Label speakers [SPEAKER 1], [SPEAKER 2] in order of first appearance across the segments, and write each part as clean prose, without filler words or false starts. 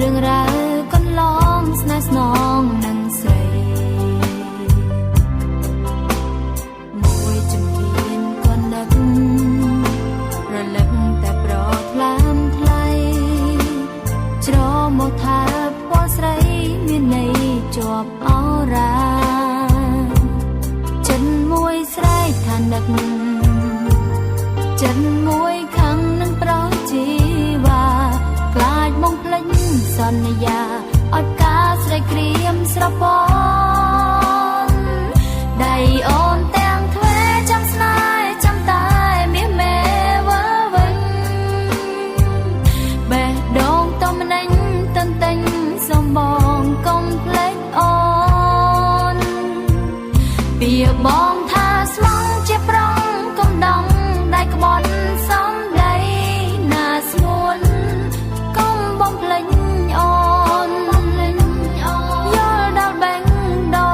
[SPEAKER 1] រឿងរ៉ាវកន្លងស្នេហ៍ស្នងនឹងស្រីមួយជំហានក៏នឹករលឹកតែប្រថ្លាមថ្លៃច្រមកថាពណ៌ស្រីមានន័យជាប់អរាចិនមួយស្រែកថានឹកចិនមួយខឹងនឹងប្រោជីវ៉ាខ្លាចមកភ្លេចសន្យាអត់ការស្រែកក្រៀមស្រពន់ដៃអូនទាំងទ្វេចាំស្នេហ៍ចាំតែមាសមេវើវិញបេះដូងតមនិញទន្ទិញសំបងកុំភ្លេចអូនពីបងថាស្មងជាប្រងកំដងដៃក្បត់សំដីណាស្ងួនកុំបំភ្លេចអូនយល់ដល់បេងដូ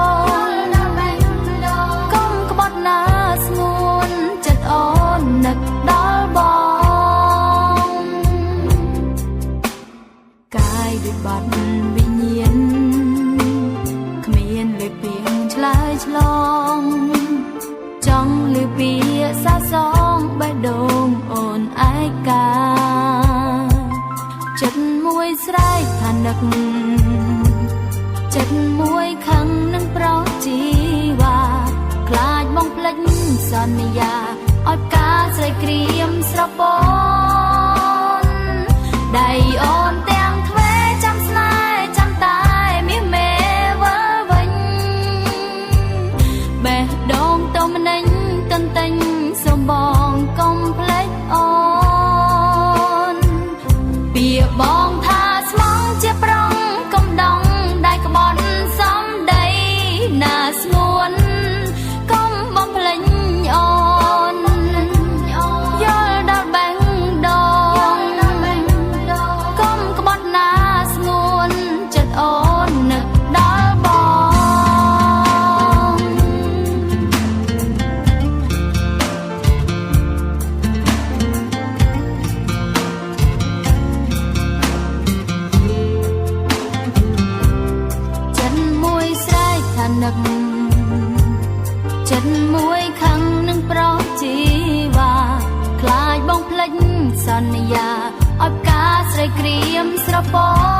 [SPEAKER 1] ងកុំក្បត់ណាស្ងួនចិត្តអូននឹកដល់បងកាយដូចបាត់វិញ្ញាណគ្មានលេបពីឆ្លើយឆ្លងចង់លឺពីសាសងបេះដូងអូនឯកាចិត្តមួយស្រែកថានឹកចិត្តមួយខឹងនឹងប្រោជីវ៉ាខ្លាចបងភ្លេចសន្យាអត់ការស្រែកក្រៀមស្រពន់ដៃអូនទាំងទ្វេចាំស្នេហ៍ចាំតែមាសមេវើវិញបេះដូងតមនិញទន្ទិញសំបងកុំភ្លេចអូនពីបងថាស្មងជាប្រងកំដងដៃក្បត់សំដីណាស្ងួនកុំបំភ្លេចអូនយល់ដល់បេះដូងកុំក្បត់ណាស្ងួនចិត្តអូននឹកដល់បងចិត្តមួយស្រែកថានឹកចិត្តមួយខឹងនឹងប្រោជីវ៉ាខ្លាចបងភ្លេចសន្យាអត់ការស្រែកក្រៀមស្រពន់